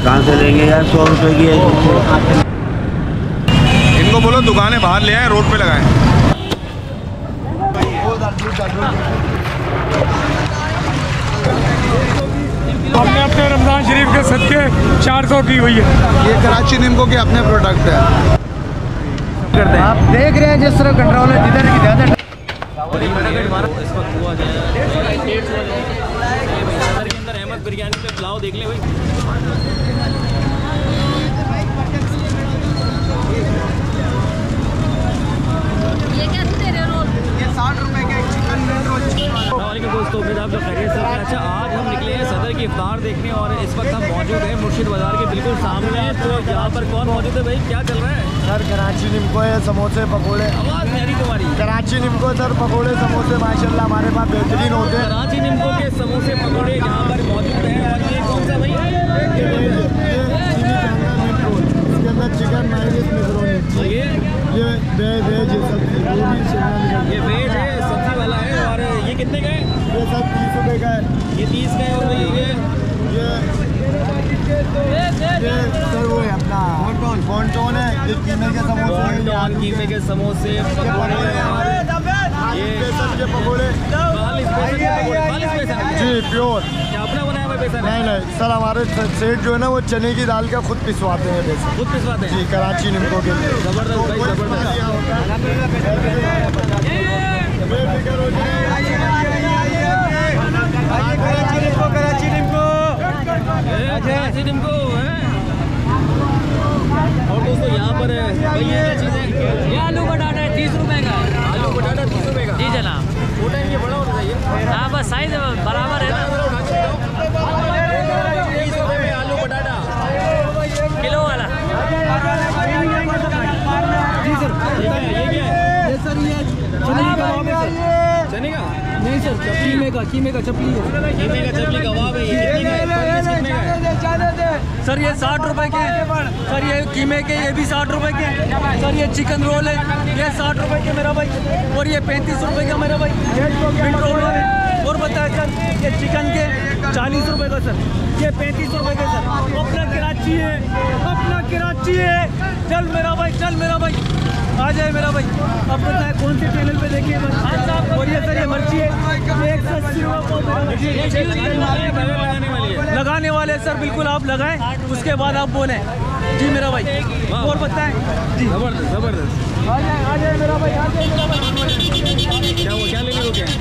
कहाँ से लेंगे यार 100 रुपये की है। इनको बोलो दुकानें बाहर ले आए, रोड पे लगाएं। हमने अपने रमज़ान शरीफ के सदके 400 की हुई है। ये कराची निम्को के अपने प्रोडक्ट है। आप देख रहे हैं जिस तरह कंट्रोल है, जिधर की ज़्यादा अहमद बिरयानी पे पुलाव देख ले भाई। ये कैसे दे रहे हो रोल? ये 60 रुपए के चिकन रोल। दोस्तों मेरा आप लोग खैरियत से। अच्छा, आज हम निकले हैं सदर की इफ्तार देखने और इस वक्त हम मौजूद हैं मुर्शिद बाज़ार के बिल्कुल सामने। तो यहाँ पर कौन मौजूद है भाई, क्या चल रहा है? सर कराची निम्को है, समोसे पकोड़े। आवाज़ नहीं आ रही तुम्हारी। कराची निम्को सर पकोड़े समोसे माशाल्लाह हमारे पास बेहतरीन होते हैं। कराची निम्को के समोसे पकोड़े यहाँ पर मौजूद हैं। और ये कौन सा भाई? इसके अंदर चिकन मायोनीज मिक्रोनी। ये वेज ये वेज है, सब्जी वाला है। और ये कितने का है? ये सब 30 रुपए का है। ये 30 का है। और भाई ये सर वो है अपना बॉन्टोन है। ये कीमे के समोसे, कीमे के समोसे पकोड़े और ये बेसन के पकोड़े। 40 पैसे जी प्योर। क्या अपना बनाया हुआ बेसन? नहीं सर, हमारे सेठ जो है ना वो चने की दाल का खुद पिसवाते हैं बेसन। खुद पिसवाते हैं जी कराची निम्को के लिए। जबरदस्त भाई, जबरदस्त। कराची निम्को है। और दोस्तों यहाँ पर भाई ये क्या चीज़ है? ये आलू बटाटा है 30 रुपए का। आलू बटाटा 30 रुपए का। जी जनाब। छोटा है, ये बड़ा होना चाहिए। हाँ बस साइज बराबर है ना। 30 रुपए में आलू बटाटा किलो वाला। जी सर। ये क्या है? ये सर ये चने का? नहीं सर, कीमे का चपली है। कीमे का चपली कबाब है। ये कितने का है? सर ये 60 रुपए के। सर ये कीमे के, ये भी 60 रुपए के। सर ये चिकन रोल है, ये 60 रुपए के मेरा भाई। और ये 35 रुपए का मेरा भाई मिंट रोल है। और बताया सर ये चिकन के 40 रुपए का सर, ये 35 रुपए के सर। अपना कराची है, अपना कराची है। चल मेरा भाई, चल मेरा भाई, आ जाए मेरा भाई। अब बताए कौन से चैनल पे देखिए। और ये सर ये मर्ची है 180 रुपये लगाने वाले सर। बिल्कुल आप लगाएं, उसके बाद आप बोलें जी मेरा भाई। और बताएं जी। जबरदस्त जबरदस्त। आ जाए मेरा भाई, आ जाए मेरा भाई। क्या वो क्या लेने को क्या है?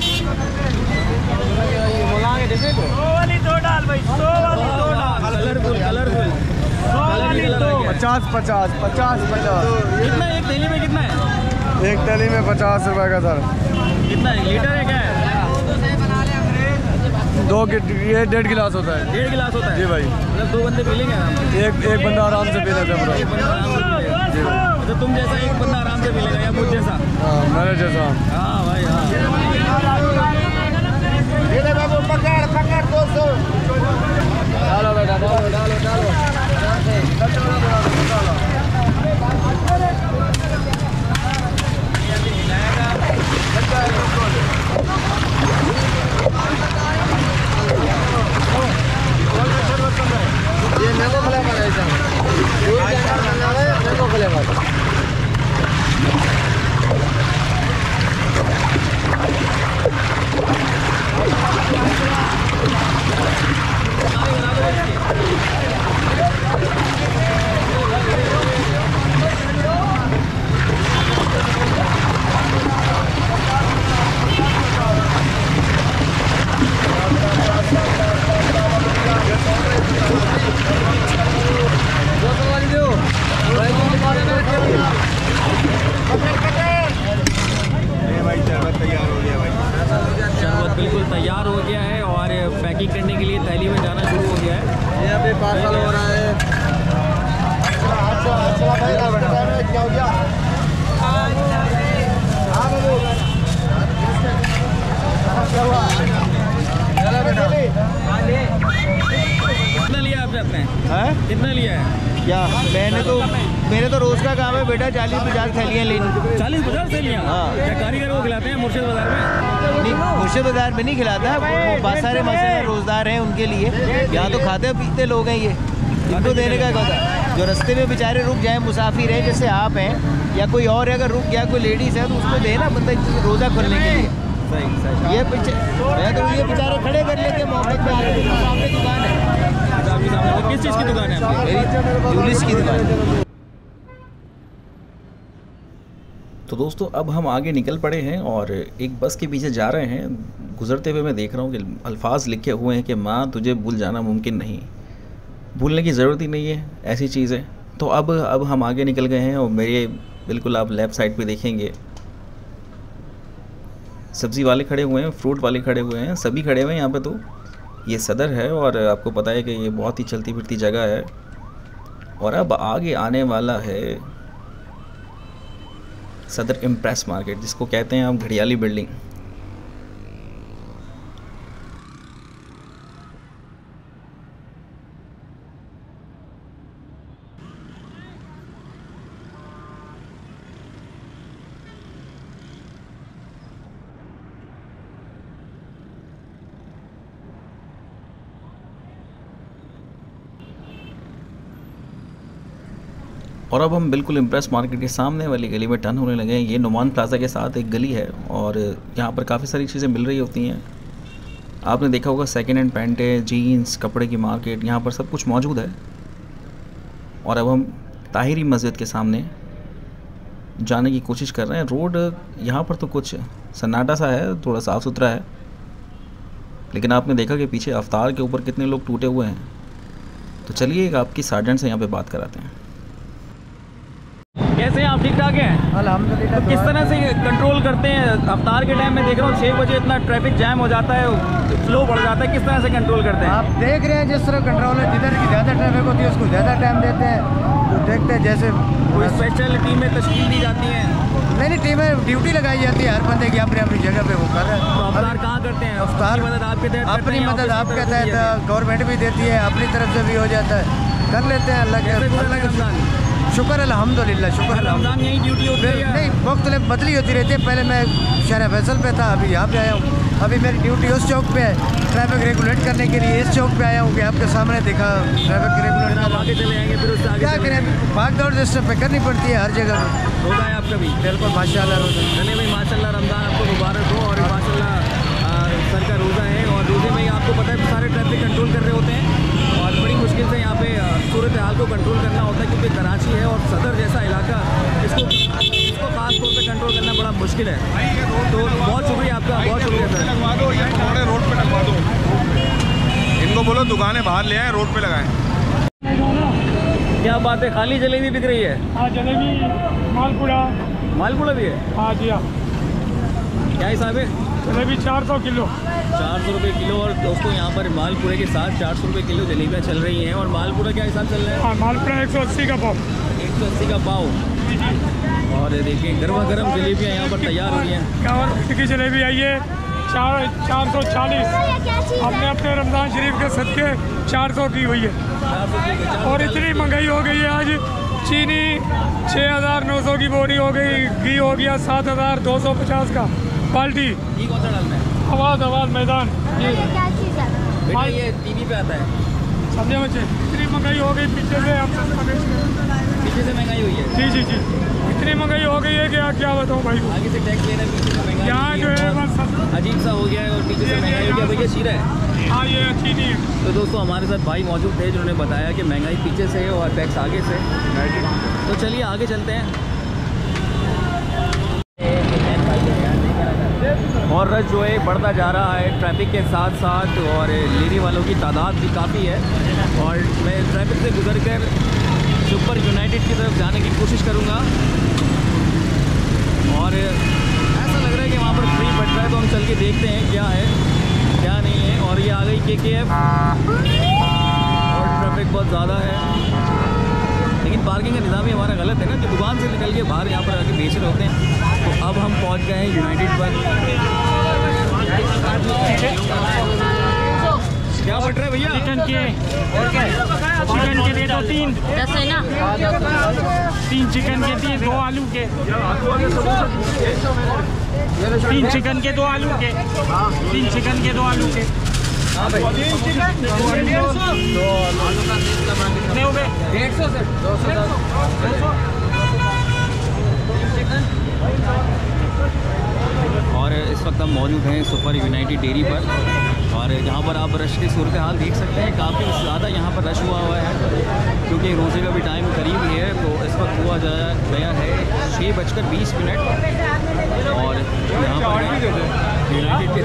वाली दो डाल भाई, 100 वाली दो डाल। Colourful colourful 50 50 50 50। कितना एक थैली में कितना है? एक थाली में 50 रुपए का सर। कितना है? लीटर है क्या है? 2 ये 1.5 गिलास होता है। 1.5 गिलास होता है? जी भाई। मतलब 2 बंदे पी लेंगे आराम से? एक बंदा आराम से पी लेता है। एक बंदा आराम से पी लेगा। जी भाई। तो तुम जैसा एक बंदा आराम से पी लेगा या मुझ जैसा? हाँ मेरे जैसा। हाँ भाई हाँ। पकड़ 200। डालो बेटा, डालो डालो डालो। ये मैंगो फ्लेवर है सर। Mango flavour. शरबत बिल्कुल तैयार हो गया है और पैकिंग करने के लिए थैली में जाना शुरू हो गया है। ये अभी पार्सल हो रहा है। क्या हो गया? कितना लिया आपने अपने? कितना लिया है? क्या मेरे तो रोज़ का काम है बेटा, 40-50 थैलियाँ लेनी। 40-50 थैलियाँ? हाँ। क्या कारीगर को खिलाते हैं मुर्शिद बाजार में? नहीं, मुर्शिद बाजार में नहीं खिलाता, वो बहुत सारे मसले रोज़दार हैं उनके लिए। यहाँ तो खाते पीते लोग हैं ये। इनको देने का क्या होता है? जो रास्ते में बेचारे रुक जाए, मुसाफिर हैं जैसे आप हैं या कोई और है, अगर रुक गया कोई लेडीज़ है तो उसको देना बंदा रोज़ा खोलने के लिए। सही ये पीछे मैं तो ये बेचारे खड़े कर लेके मोहब्बत में आए, सामने दुकान है। आपके सामने किस चीज़ की दुकान है आपकी? मेरी ज्वेलर्स की दुकान है। तो दोस्तों अब हम आगे निकल पड़े हैं और एक बस के पीछे जा रहे हैं। गुज़रते हुए मैं देख रहा हूँ कि अल्फाज लिखे हुए हैं कि माँ तुझे भूल जाना मुमकिन नहीं। भूलने की ज़रूरत ही नहीं है, ऐसी चीज़ है। तो अब हम आगे निकल गए हैं और मेरे बिल्कुल आप लेफ़्ट साइड पे देखेंगे सब्ज़ी वाले खड़े हुए हैं, फ्रूट वाले खड़े हुए हैं, सभी खड़े हुए हैं यहाँ पे। तो ये सदर है और आपको पता है कि ये बहुत ही चलती फिरती जगह है। और अब आगे आने वाला है सदर इम्प्रेस मार्केट, जिसको कहते हैं हम घड़ियाली बिल्डिंग। और अब हम बिल्कुल इम्प्रेस मार्केट के सामने वाली गली में टर्न होने लगे हैं। ये नुमान प्लाजा के साथ एक गली है और यहाँ पर काफ़ी सारी चीज़ें मिल रही होती हैं। आपने देखा होगा सेकेंड हैंड पैंटें, जीन्स, कपड़े की मार्केट, यहाँ पर सब कुछ मौजूद है। और अब हम ताहिरी मस्जिद के सामने जाने की कोशिश कर रहे हैं। रोड यहाँ पर तो कुछ सन्नाटा सा है, थोड़ा साफ़ सुथरा है, लेकिन आपने देखा कि पीछे अफ्तार के ऊपर कितने लोग टूटे हुए हैं। तो चलिए एक आपकी सार्जेंट से यहाँ पे बात कराते हैं। कैसे हैं आप? ठीक ठाक हैं अल्हम्दुलिल्लाह। तो किस तरह से कंट्रोल करते हैं? अफ्तार के टाइम में देख रहा हूँ 6 बजे इतना ट्रैफिक जैम हो जाता है, फ्लो बढ़ जाता है, किस तरह से कंट्रोल करते हैं? आप देख रहे हैं जिस तरह कंट्रोल है, जिधर की ज़्यादा ट्रैफिक होती है उसको ज़्यादा टाइम देते हैं। तो देखते हैं जैसे कोई स्पेशल टीमें तश्कील दी जाती हैं? नहीं टीमें ड्यूटी लगाई जाती है, हर बंदे की अपनी अपनी जगह पे वो कर रहे तो हैं। अफ्तार कहाँ करते हैं? अफ्तार मदद आपके तहत करते अपनी हैं या मदद ऑफिस की आपके तरफ से दी जाती तहत गवर्नमेंट भी देती है, अपनी तरफ से भी हो जाता है, कर लेते हैं। अल्लाह कैसे गुजरा के रमज़ान? शुक्र अल्हम्दुलिल्लाह, शुक्र रमज़ान यही ड्यूटी होती है या? नहीं, मुख्तलिफ बदली होती रहती है। पहले मैं शहर फैसल पे था, अभी यहाँ पे आया हूँ। अभी मेरी ड्यूटी उस चौक पे है, ट्रैफिक रेगुलेट करने के लिए इस चौक पे आया हूँ कि आपके सामने देखा ट्रैफिक रेगुलेट। आप आगे चले आएंगे फिर उससे आगे क्या करें, भाग दौड़ जिस पे करनी पड़ती है हर जगह पे। रोज़ा है आपका भी? बिल्कुल माशाल्लाह रोज़ा। चलिए भाई माशाल्लाह, रमज़ान आपको मुबारक हो। और माशाल्लाह सर का रोज़ा है और रोज़े में ही आपको पता है सारे ट्रैफिक कंट्रोल कर रहे होते हैं और बड़ी मुश्किल से यहाँ पे सूरत हाल को कंट्रोल करना होता है, क्योंकि कराची है और सदर जैसा इलाका, इसको ख़ास तौर पे कंट्रोल करना बड़ा मुश्किल है। तो बहुत शुक्रिया आपका, बहुत शुक्रिया सर। लगवा दो या थोड़े रोड पे लगवा दो। इनको बोलो दुकानें बाहर ले आए, रोड पे लगाएं। क्या बात है, खाली जलेबी बिक रही है? हाँ जलेबी, मालपुड़ा। मालपुड़ा भी है? हाँ जी हाँ। क्या हिसाब है? जलेबी 400 किलो। 400 रुपये किलो। और दोस्तों यहाँ पर मालपुड़े के साथ 400 रुपये किलो जलेबियाँ चल रही हैं। और मालपुड़ा क्या हिसाब चल रहा है? हाँ मालपुड़ा 180 का पाव। 180 का पाव। और देखिए गर्मा गर्म जलेबियाँ यहाँ पर तैयार हो रही हैं। 51 रुपये की जलेबी आई है, 440। हमने अपने रमज़ान शरीफ के सदके 400 की हुई है। 400 की। और इतनी महंगाई हो गई है आज, चीनी 6900 की बोरी हो गई, घी हो गया 7250 का बाल्टी। घी कौन सा डालना है? आवाज़ मैदान ये क्या चीज़ है? ये टीवी पे आता है। समझे मुझे, इतनी महंगाई हो गई पीछे से, हम पीछे से महंगाई हुई है? जी इतनी महंगाई हो गई है कि क्या बताऊँ भाई को। आगे से टैक्स लेना, पीछे से महंगाई यहाँ हुई जो है है, बस अजीब सा हो गया है। और पीछे से महंगाई हो गया। भैया शीरा है? हाँ ये अच्छी नहीं है। तो दोस्तों हमारे साथ भाई मौजूद थे जिन्होंने बताया कि महंगाई पीछे से है और टैक्स आगे से। तो चलिए आगे चलते हैं। और रश जो है बढ़ता जा रहा है ट्रैफिक के साथ साथ, और लेने वालों की तादाद भी काफ़ी है। और मैं ट्रैफिक से गुजर कर सुपर यूनाइटेड की तरफ जाने की कोशिश करूँगा। और ऐसा लग रहा है कि वहाँ पर फ्री बट रहा है, तो हम चल के देखते हैं क्या है क्या नहीं है। और ये आ गई KKF और ट्रैफिक बहुत ज़्यादा है, लेकिन पार्किंग का निज़ाम ही हमारा गलत है ना, कि दुकान से निकल के बाहर यहाँ पर आके बेच रहे होते हैं। तो अब हम पहुँच गए हैं यूनाइटेड पर। क्या बट रहा है भैया? चिकन के दे दो 3। जैसे ना 3 चिकन के दिए, 2 आलू के। 3 चिकन के 2 आलू के। 3 चिकन के 2 आलू के। और इस वक्त हम मौजूद हैं सुपर यूनाइटेड डेयरी पर, और यहाँ पर आप रश की सूरत हाल देख सकते हैं। काफ़ी ज़्यादा यहाँ पर रश हुआ है, क्योंकि रोज़े का भी टाइम करीब ही है। तो इस वक्त हुआ गया है 6:20 और यहाँ पर यूनाइटेड के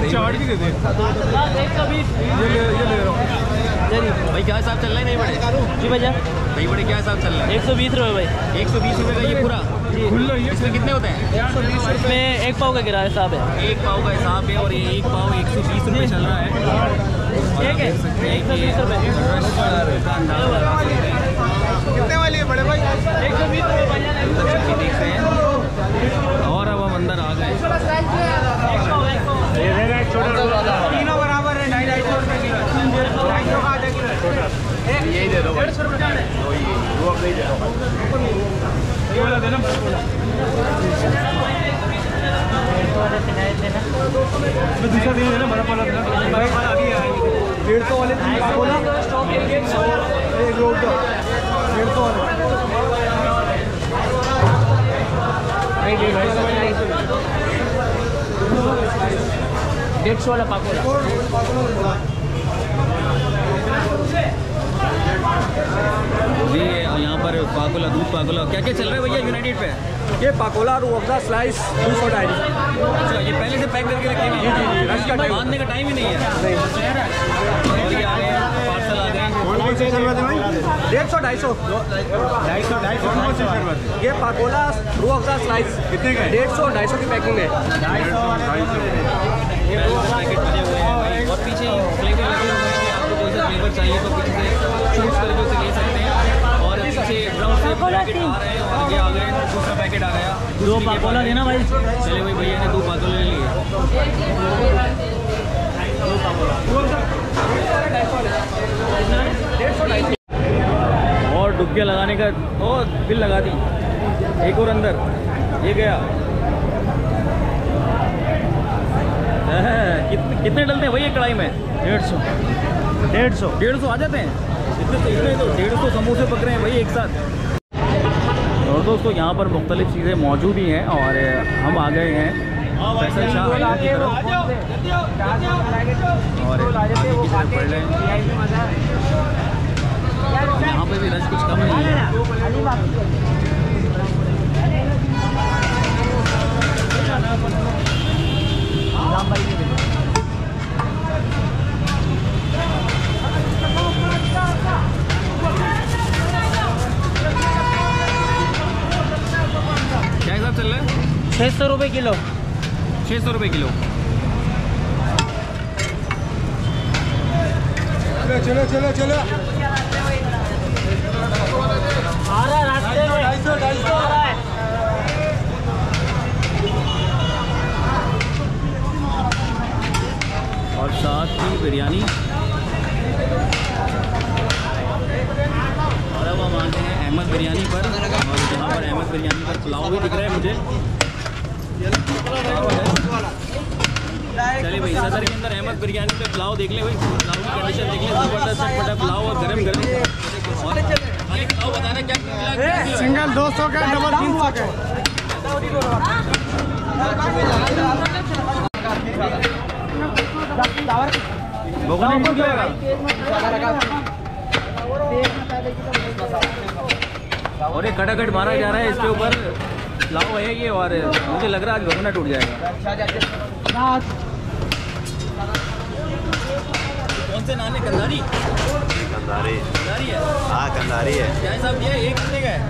भाई क्या हिसाब चल रहा है? नहीं बड़े जी भैया, नहीं बड़े क्या हिसाब चल रहा है? 120 रुपये भाई। 120 रुपये का ये पूरा इसमें कितने होते हैं? इसमें 1 पाव का किराया हिसाब है। 1 पाव का हिसाब है, और ये 1 पाव 120 रुपये चल रहा है। ठीक है, 120 रुपये। कितने वाली है बड़े भाई? 120 रुपये देख रहे हैं। और अब हम अंदर आ गए। तीनों बराबर है, 250 रुपये किलो। 250 का आधा किलो यही दे दो, 150 रुपये है। वो अब नहीं दे दो। ये वाला देना। दूसरा दिन देना, बड़ा वाला देना। 150 वाले बोला स्टॉक 150 एक रोड 150 वाले 150 वाला पाकोला। जी यहाँ पर पाकोला, दूध पाकोला क्या क्या चल रहा है भैया यूनाइटेड पे? ये पाकोला रूह अफ़ज़ा स्लाइस 200 डायरी। अच्छा, ये पहले से पैक करके रखे हुए हैं? जी, रश का टाइम, बांधने का टाइम ही नहीं है। और ये आ गए पार्सल आ गए। 150 250 ये पाकोला रूह अफ़ज़ा स्लाइस कितने का? 150 की पैकिंग है। 250 पैकेट बने हुए हैं भाई। और पीछे फ्लेवर लगे हुए हैं कि आपको कोई सा फ्लेवर चाहिए तो पीछे से चूज करके उसे ले सकते हैं। और पीछे ब्राउन से पैकेट आ रहे हैं, और ये आ गए दूसरा पैकेट आ गया। 2 पाकोला देना भाई। चले भाई, भैया ने 2 पाकोला ले लिए। और डुबकियाँ लगाने का और बिल लगा दी। एक और अंदर ये गया। कितने डलते हैं भैया कढ़ाई में? 150 आ जाते हैं। इतने तो 150 समोसे पक रहे हैं भाई एक साथ। और दोस्तों यहाँ पर मुख्तलिफ चीज़ें मौजूद ही हैं, और हम आ गए हैं फैसल शाह की तरफ। और पढ़ रहे हैं, यहाँ पे भी रश कुछ कम नहीं है। क्या हिसाब चल रहा है? 600 रुपये किलो। 600 रुपये किलो। चलो चलो चलो। आ रहा है रास्ते में 250 आ रहा है। और साथ ही बिरयानी। और अब हम आते हैं अहमद बिरयानी पर, और यहाँ पर अहमद बिरयानी पर पुलाव भी दिख रहा है मुझे। चलिए भाई, सदर के अंदर अहमद बिरयानी पे पुलाव देख ले भाई, पुलाव की कंडीशन देख ले, ज़बरदस्त चटपटा पुलाव और गरम गरम। और खाली पुलाव बताना क्या मिला? सिंगल 200 का, डबल 300 का। और ये कटाकट मारा जा रहा है इसके ऊपर पुलाव है ये, और मुझे लग रहा है आज भगोना टूट जाएगा। कौन से नान है? कंधारी? कंधारी है? हाँ कंधारी है। क्या हिसाब दिया? एक कितने का है?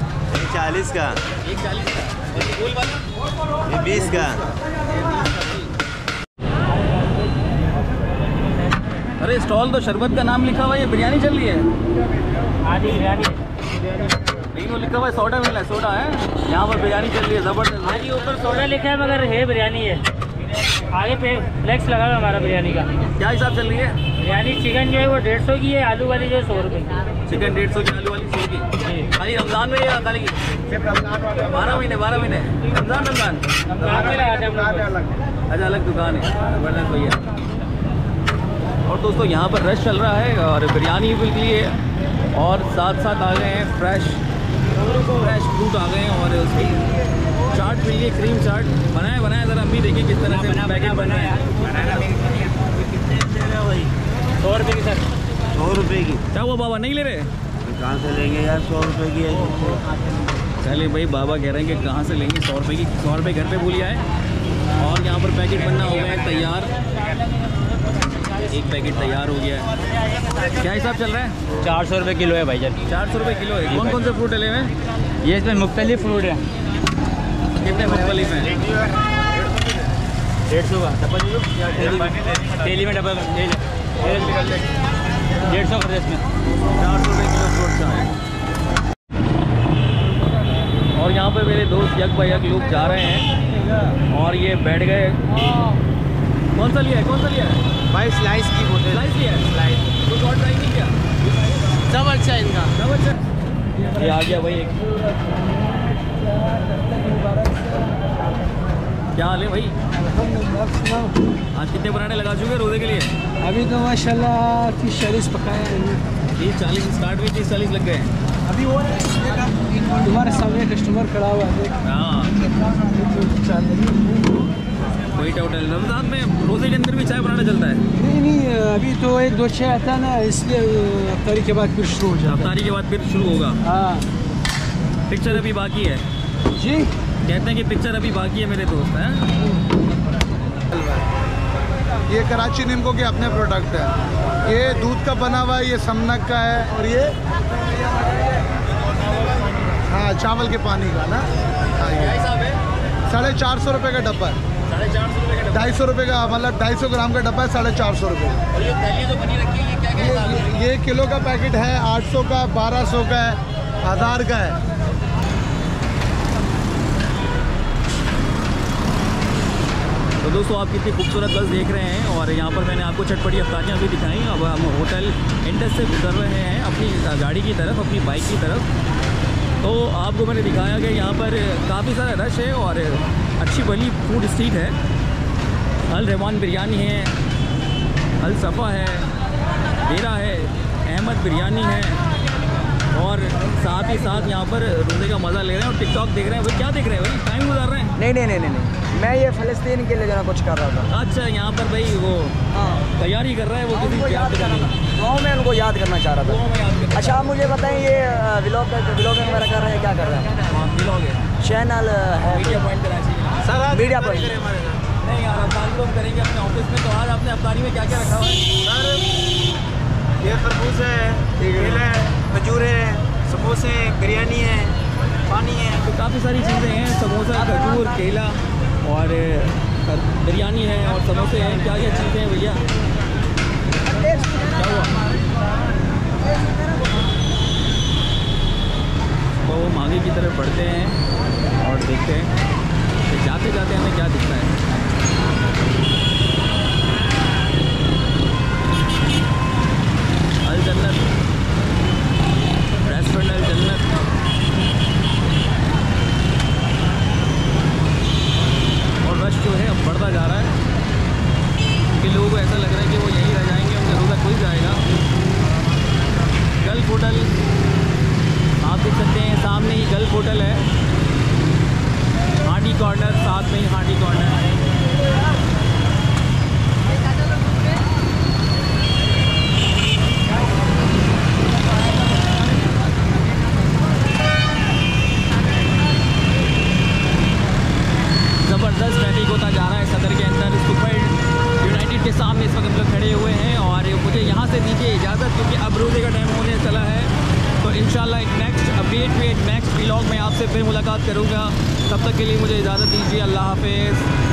40 का। 40 का। और ये गोल वाला? ये 20 का। अरे स्टॉल तो शरबत का नाम लिखा हुआ है, ये बिरयानी चल रही है? हाँ जी, बिरयानी। नहीं, वो लिखा हुआ है सोडा मिला है, सोडा है यहाँ पर, बिरयानी चल रही है ज़बरदस्त। हाँ जी, ऊपर सोडा लिखा है मगर है बिरयानी है। आगे पे फ्लेक्स लगा हुआ हमारा बिरयानी का। क्या हिसाब चल रही है? बिरयानी चिकन जो है वो 150 की है, आलू वाली जो है 100 रुपये की। चिकन 150 की, आलू वाली 100 की। खाली रमज़ान में या खाली 12 महीने? रमज़ान रमज़ान में लगाते हैं। अच्छा, अलग दुकान है, ज़बरदस्त भैया। और दोस्तों यहाँ पर रश चल रहा है, और बिरयानी बिल्कुल है, और साथ साथ आ गए हैं फ्रेश फ्रेश फ्रूट आ गए हैं और उसकी चाट मिल गई, क्रीम चाट। बनाया ज़रा अम्मी देखिए किस तरह से पैकेट बना है। 100 रुपये की सर, 100 रुपये की। क्या हुआ बाबा, नहीं ले रहे? कहाँ से लेंगे यार, 100 रुपये की है। चलिए भाई, बाबा कह रहे हैं कि कहाँ से लेंगे 100 रुपये की। 100 रुपये घर पे भूल आए और यहाँ पर पैकेट बनना हो गया है तैयार। एक पैकेट तैयार हो गया है। क्या हिसाब चल रहा है? 400 रुपये किलो है भाईजान। 400 रुपये किलो है। कौन कौन से फ्रूट डले हुए हैं? ये इसमें मुख्तलिफ फ्रूट है। कितने मुख्तलिफ हैं? 150 का डब्बा डेली में डब्बा 150 कर दे इसमें। 400 रुपये किलो फ्रूट का है। और यहाँ पे मेरे दोस्त यक भाई यक लोग जा रहे हैं और ये बैठ गए। कौन सा लिया है? भाई स्लाइस की बोतल। स्लाइस लिया है? स्लाइस कुछ और ट्राई नहीं किया? सब अच्छा है इनका, सब अच्छा। ये आ गया भाई एक। क्या हाल है भाई? आज कितने पराठे लगा चुके रोज़े के लिए? अभी तो माशाल्लाह 30-40 पकाए हैं। 30-40 स्टार्ट हुई, 30-40 लग गए। अभी वो तुम्हारे सामने कस्टमर खड़ा हुआ है। हाँ, कोई डाउट नहीं। रमज़ान में रोज़े के अंदर भी चाय पराठा चलता है? नहीं, अभी तो 1-2 चाय आता है ना, इसलिए अफ्तारी के बाद फिर शुरू हो जाता है। अफ्तारी के बाद फिर शुरू होगा। हाँ, पिक्चर अभी बाकी है जी। कहते हैं कि पिक्चर अभी बाकी है मेरे दोस्त हैं। ये कराची निम्को के अपने प्रोडक्ट है। ये दूध का बना हुआ है, ये समनक का है और ये हाँ चावल के पानी का ना। हाँ, ये 450 रुपये का डब्बा है। 250 रुपये का, मतलब 250 ग्राम का डब्बा है, 450 रुपये। और ये थैली जो बनी रखी है ये क्या क्या है? ये किलो का पैकेट है, 800 का, 1200 का है, 1000 का है। तो दोस्तों आप कितनी खूबसूरत बस देख रहे हैं और यहाँ पर मैंने आपको चटपटी अफ्तारियाँ भी दिखाई। अब हम होटल इंडस से गुजर रहे हैं अपनी गाड़ी की तरफ, अपनी बाइक की तरफ। तो आपको मैंने दिखाया कि यहाँ पर काफ़ी सारा रश है और अच्छी भली फूड स्ट्रीट है। अल रहमान बिरयानी है, अल सफ़ा है, डेरा है, अहमद बिरयानी है और साथ ही साथ यहाँ पर रोज़े का मज़ा ले रहे हैं और टिकटॉक देख रहे हैं। भाई क्या देख रहे हैं भाई, टाइम गुजार रहे हैं? नहीं, मैं ये फ़लस्तीन के लिए जना कुछ कर रहा था। अच्छा, यहाँ पर भाई वो तैयारी कर रहा है, वो किसी गाँव में उनको याद करना चाह रहा था। अच्छा, आप मुझे बताएं ये व्लॉगिंग वगैरह कर रहे हैं, क्या कर रहे हैं? व्लॉग है, चैनल है media point Karachi sir, media point. नहीं यार, अफ्तारी तो हम करेंगे अपने ऑफिस में। तो आज आपने अफ्तारी में क्या क्या रखा हुआ है? सर ये खरबूज है, केला है, खजूर है, समोसे, बिरयानी है, पानी है। तो काफ़ी सारी चीज़ें हैं, समोसा, खजूर, केला और बिरयानी है और समोसे हैं। क्या क्या चीज़ें हैं भैया? क्या हुआ? तो हम आगे की तरफ बढ़ते हैं और देखते हैं कि जाते जाते हमें क्या दिखता है। अल जन्नत रेस्टोरेंट, अल जन्नत। और रश जो है अब बढ़ता जा रहा है कि लोगों को ऐसा लग रहा है कि वो यहीं रह जाएंगे, उनका रोज़ा खुल जाएगा। गल्फ होटल आप देख सकते हैं, सामने ही गल्फ होटल है। हांडी कॉर्नर, साथ में ही हांडी कॉर्नर है। ज़बरदस्त ट्रैफिक होता जा रहा है सदर के अंदर। सुपर यूनाइटेड के सामने इस वक्त हम लोग खड़े हुए हैं और मुझे यहाँ से दीजिए इजाज़त क्योंकि अब रोज़े का टाइम होने चला है। तो इंशाल्लाह एक नेक्स्ट अपडेट में, एक नेक्स्ट व्लॉग में आपसे फिर मुलाकात करूँगा। तब तक के लिए मुझे इजाज़त दीजिए। अल्लाह हाफ़िज़।